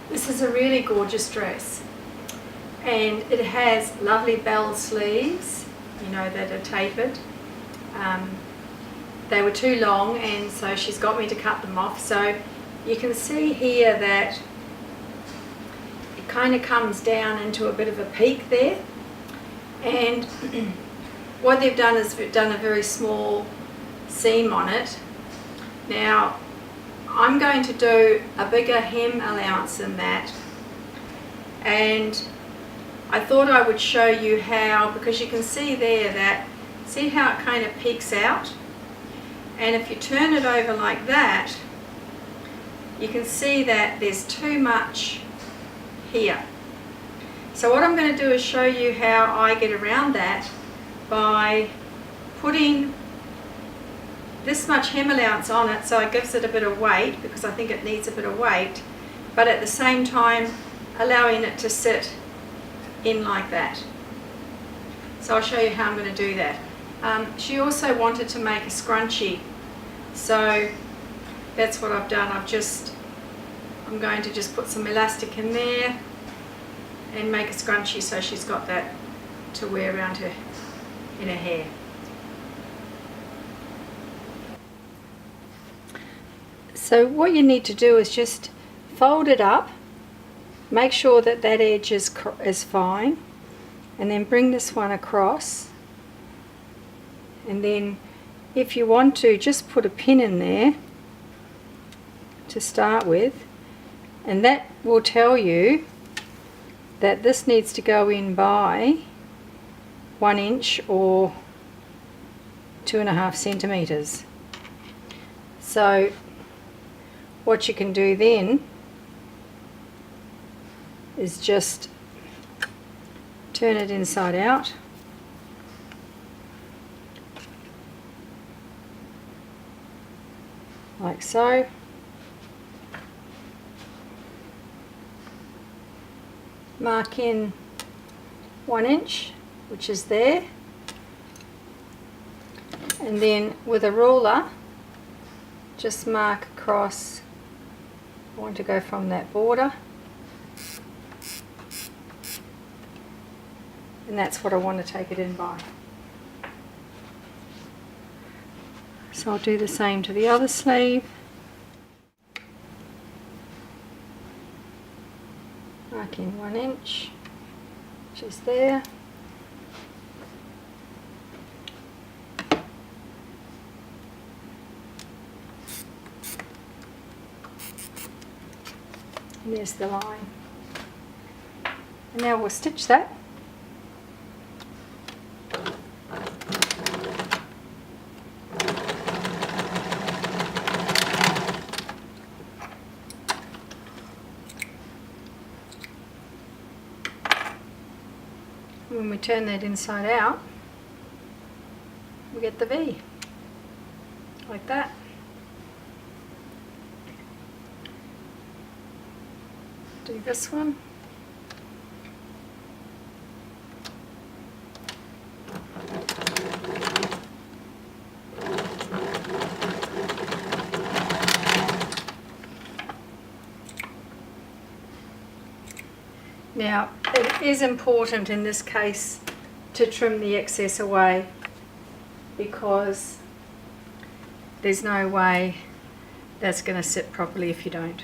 This is a really gorgeous dress, and it has lovely bell sleeves, you know, that are tapered. They were too long, and so she's got me to cut them off. So you can see here that it kind of comes down into a bit of a peak there, and what they've done is done a very small seam on it. Now I'm going to do a bigger hem allowance than that, and I thought I would show you how, because you can see there that, see how it kind of peaks out, and if you turn it over like that, you can see that there's too much here. So what I'm going to do is show you how I get around that by putting this much hem allowance on it, so it gives it a bit of weight, because I think it needs a bit of weight, but at the same time allowing it to sit in like that. So I'll show you how I'm going to do that. She also wanted to make a scrunchie, so that's what I've done. I'm going to just put some elastic in there and make a scrunchie, so she's got that to wear around her in her hair. So what you need to do is just fold it up, make sure that that edge is fine, and then bring this one across, and then if you want to, just put a pin in there to start with, and that will tell you that this needs to go in by 1 inch or 2.5 centimeters. So what you can do then is just turn it inside out, like so. Mark in 1 inch, which is there, and then with a ruler just mark across. I want to go from that border, and that's what I want to take it in by. So I'll do the same to the other sleeve. Mark in 1 inch, which is there. And there's the line. And now we'll stitch that. When we turn that inside out, we get the V, like that. Do this one. Now, it is important in this case to trim the excess away, because there's no way that's going to sit properly if you don't.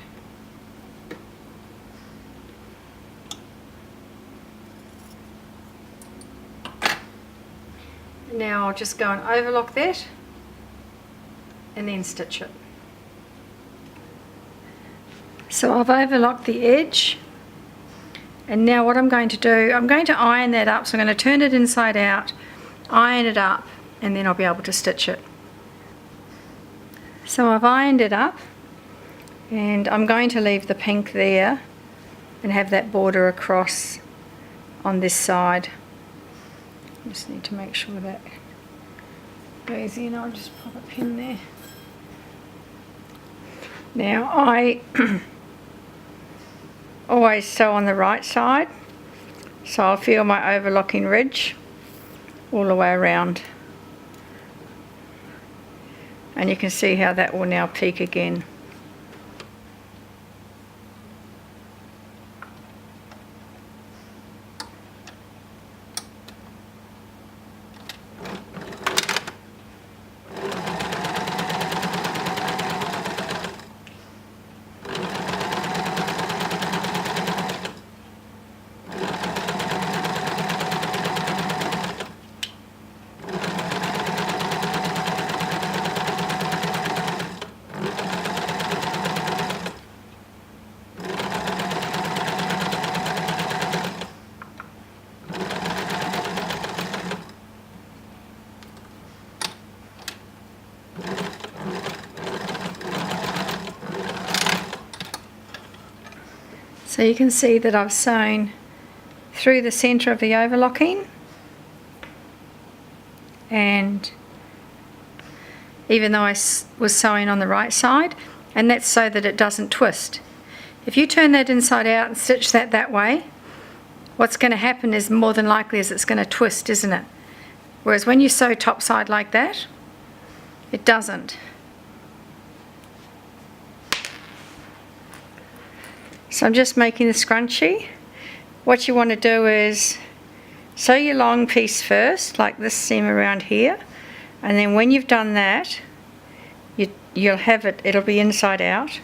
Now I'll just go and overlock that and then stitch it. So I've overlocked the edge, and now what I'm going to do, I'm going to iron that up. So I'm going to turn it inside out, iron it up, and then I'll be able to stitch it. So I've ironed it up, and I'm going to leave the pink there and have that border across on this side. I just need to make sure that goes in. I'll just pop a pin there. Now I always sew on the right side, so I'll feel my overlocking ridge all the way around, and you can see how that will now peak again. So you can see that I've sewn through the centre of the overlocking, and even though I was sewing on the right side, and that's so that it doesn't twist. If you turn that inside out and stitch that way, what's going to happen is more than likely is it's going to twist, isn't it? Whereas when you sew topside like that, it doesn't. So I'm just making the scrunchie. What you want to do is sew your long piece first, like this seam around here, and then when you've done that, you'll have it'll be inside out,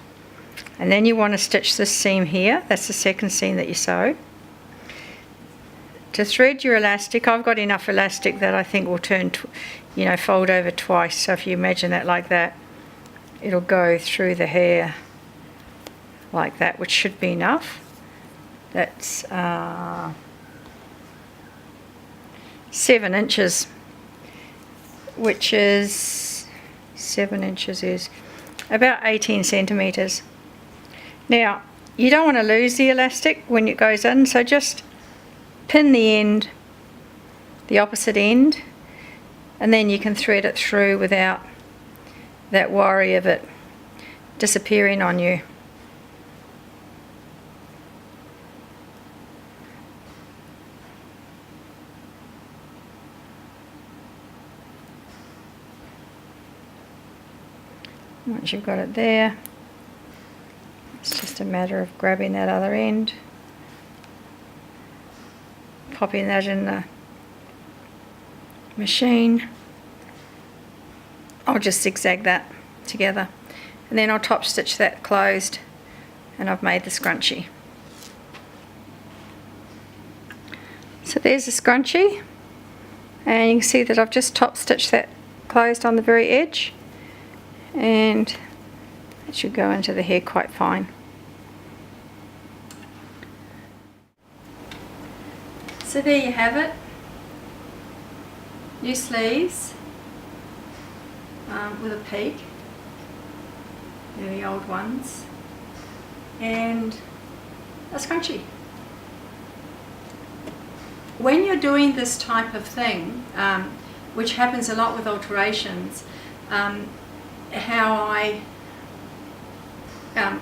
and then you want to stitch this seam here. That's the second seam that you sew. To thread your elastic, I've got enough elastic that I think will turn, fold over twice. So if you imagine that like that, it'll go through the hair like that, which should be enough. That's 7 inches, which is 7 inches is about 18 centimetres. Now, you don't want to lose the elastic when it goes in, so just pin the end, the opposite end, and then you can thread it through without that worry of it disappearing on you. Once you've got it there, it's just a matter of grabbing that other end, popping that in the machine. I'll just zigzag that together, and then I'll top stitch that closed, and I've made the scrunchie. So there's the scrunchie, and you can see that I've just top stitched that closed on the very edge, and it should go into the hair quite fine. So there you have it, new sleeves with a peak, they're the old ones, and a scrunchie. When you're doing this type of thing, which happens a lot with alterations, how I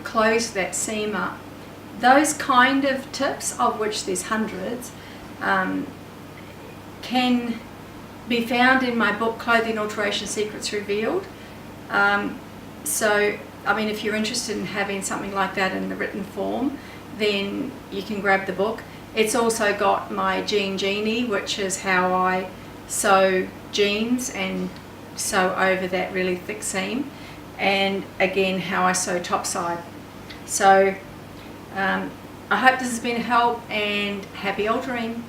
close that seam up, those kind of tips, of which there's hundreds, can be found in my book Clothing Alteration Secrets Revealed. So I mean, if you're interested in having something like that in the written form, then you can grab the book. It's also got my Jean Genie, which is how I sew jeans and sew over that really thick seam, and again how I sew topside. So I hope this has been a help, and happy altering.